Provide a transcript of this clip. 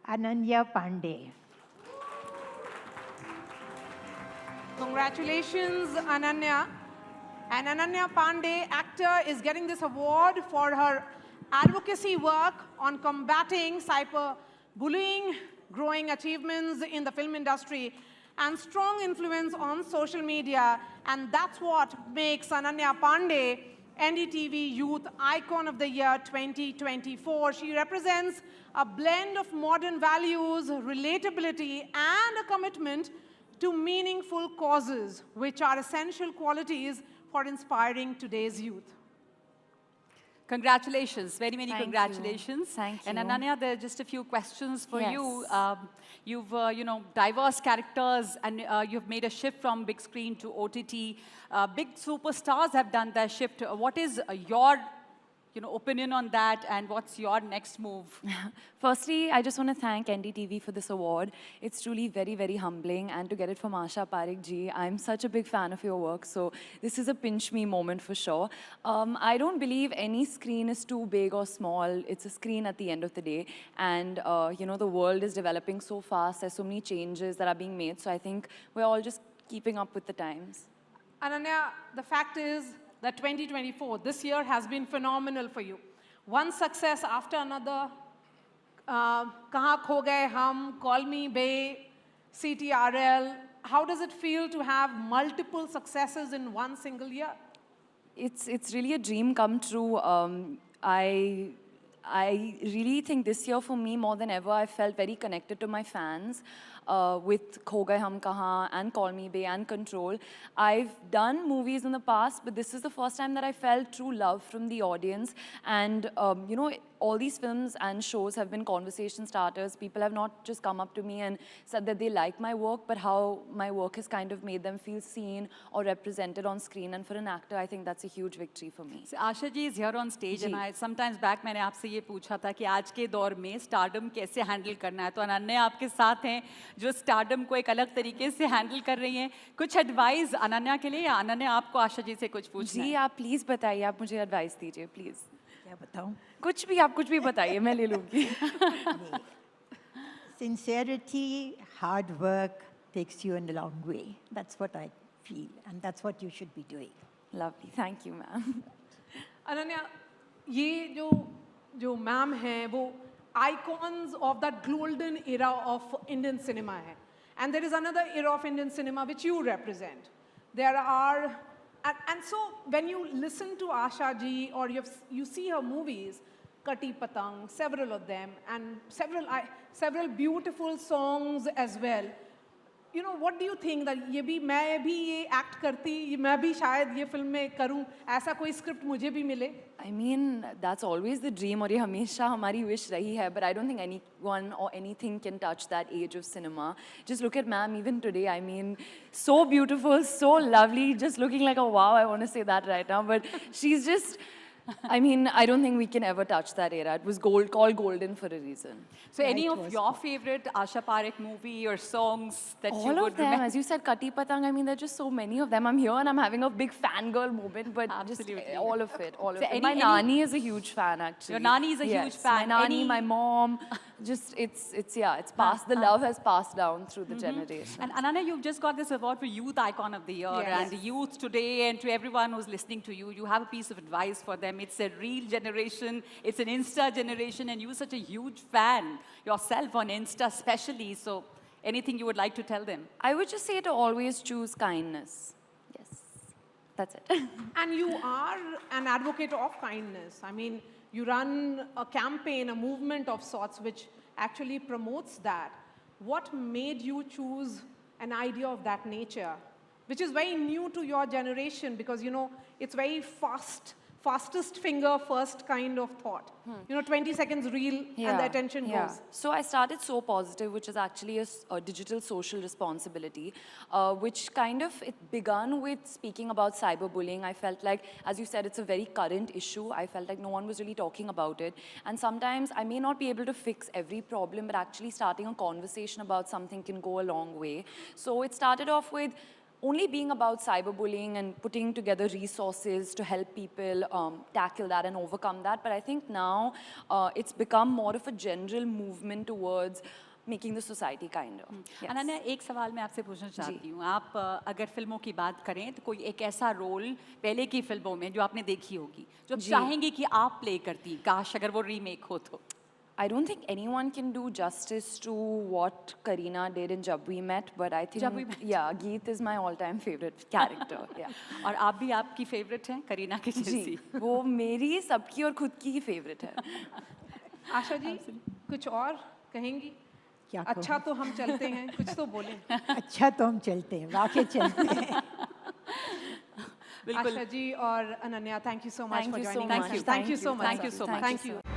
Ananya Pandey. Congratulations, Ananya. And Ananya Pandey, actor, is getting this award for her advocacy work on combating cyberbullying, growing achievements in the film industry, and strong influence on social media. And that's what makes Ananya Pandey NDTV Youth Icon of the Year 2024. She represents a blend of modern values, relatability, and a commitment to meaningful causes, which are essential qualities for inspiring today's youth. Congratulations, very many Thank congratulations. you. Thank And you. Ananya, there are just a few questions for you. Yes. You've, diverse characters, and you've made a shift from big screen to OTT. Big superstars have done their shift. What is your opinion on that, and what's your next move? Firstly, I just want to thank NDTV for this award. It's truly very, very humbling, and to get it from Asha Parekh ji, I'm such a big fan of your work, so this is a pinch me moment for sure. I don't believe any screen is too big or small. It's a screen at the end of the day, and the world is developing so fast. There's so many changes that are being made, so I think we're all just keeping up with the times. Ananya, the fact is that 2024, this year has been phenomenal for you. One success after another. Kahan Kho Gaye Hum, Call Me Bae, CTRL. How does it feel to have multiple successes in one single year? It's really a dream come true. I really think this year for me, more than ever, I felt very connected to my fans with Kho Gaye Hum Kahan and Call Me Bae and Control. I've done movies in the past, but this is the first time that I felt true love from the audience. And, all these films and shows have been conversation starters. People have not just come up to me and said that they like my work, but how my work has kind of made them feel seen or represented on screen. And for an actor, I think that's a huge victory for me. So Asha ji is here on stage, and I sometimes back मैंने आपसे ये पूछा था कि आज के दौर में स्टारडम कैसे हैंडल करना है, तो अनन्या आपके साथ हैं जो स्टारडम को एक अलग तरीके से हैंडल कर रही हैं. कुछ एडवाइस अनन्या के लिए, या अनन्या आपको आशा जी से कुछ पूछना है? जी, आप प्लीज़ बताइए, आप मुझे एडवाइस दीजिए प्लीज़. क्या बताऊं? आप कुछ भी बताइए, मैं ले लूँगी. Sincerity, hard work takes you in a long way. That's what I feel, and that's what you should be doing. Lovely, thank you, ma'am. Ananya, ये जो मैम हैं वो icons of that golden era of Indian cinema है. And there is another era of Indian cinema which you represent. There are, and so when you listen to Asha ji or you see her movies, Kati Patang, several of them, and several beautiful songs as well. What do you think that मैं भी ये act करती, मैं भी शायद ये film में करूँ, ऐसा कोई script मुझे भी मिले? I mean, that's always the dream, और ये हमेशा हमारी wish रही है, but I don't think anyone or anything can touch that age of cinema. Just look at ma'am even today, I mean, so beautiful, so lovely, just looking like a wow, I want to say that right now, but she's just, I mean, I don't think we can ever touch that era. It was called golden for a reason. So any of your favorite Asha Parekh movie or songs that you All would of them, remember? as you said, Kati Patang, I mean, there are just so many of them. I'm here and I'm having a big fangirl moment, but Absolutely. just all of it, all of So it. My nani is a huge fan, actually. Your nani is a huge fan. My nani, my mom, just, it's passed, the love has passed down through the generation. And Ananya, you've just got this award for Youth Icon of the Year. Yes. And the youth today, and to everyone who's listening to you, you have a piece of advice for them. It's a real generation, it's an Insta generation, and you're such a huge fan yourself on Insta especially. So anything you would like to tell them? I would just say to always choose kindness. Yes, that's it. And you are an advocate of kindness. I mean, you run a campaign, a movement of sorts, which actually promotes that. What made you choose an idea of that nature, which is very new to your generation because, it's very fastest finger first kind of thought. 20 seconds reel and the attention goes. So I started So Positive, which is actually a digital social responsibility, which kind of, it began with speaking about cyberbullying. I felt like, as you said, it's a very current issue. I felt like no one was really talking about it. And sometimes I may not be able to fix every problem, but actually starting a conversation about something can go a long way. So it started off with only being about cyberbullying and putting together resources to help people tackle that and overcome that. But I think now it's become more of a general movement towards making the society kinder. Yes. Ananya, एक सवाल मैं आपसे पूछना चाहती हूँ, आप अगर फिल्मों की बात करें तो कोई एक ऐसा रोल पहले की फिल्मों में जो आपने देखी होगी जो आप चाहेंगे कि आप प्ले करती, काश अगर वो रीमेक हो तो? I don't think anyone can do justice to what Kareena did in Jab We Met, but I think Jab We Met. yeah, Geet is my all-time favorite character. Yeah. और आप भी आपकी फेवरेट हैं करीना की जैसी? जी, वो मेरी सबकी और खुद की फेवरेट है. आशा जी कुछ और कहेंगी? क्या अच्छा तो हम चलते हैं, कुछ तो बोलें. अच्छा तो हम चलते हैं, वाकई चलते हैं. आशा जी और Ananya, thank you so much Thank for you so joining us. much. Thank you so much. Thank you so much. Thank you.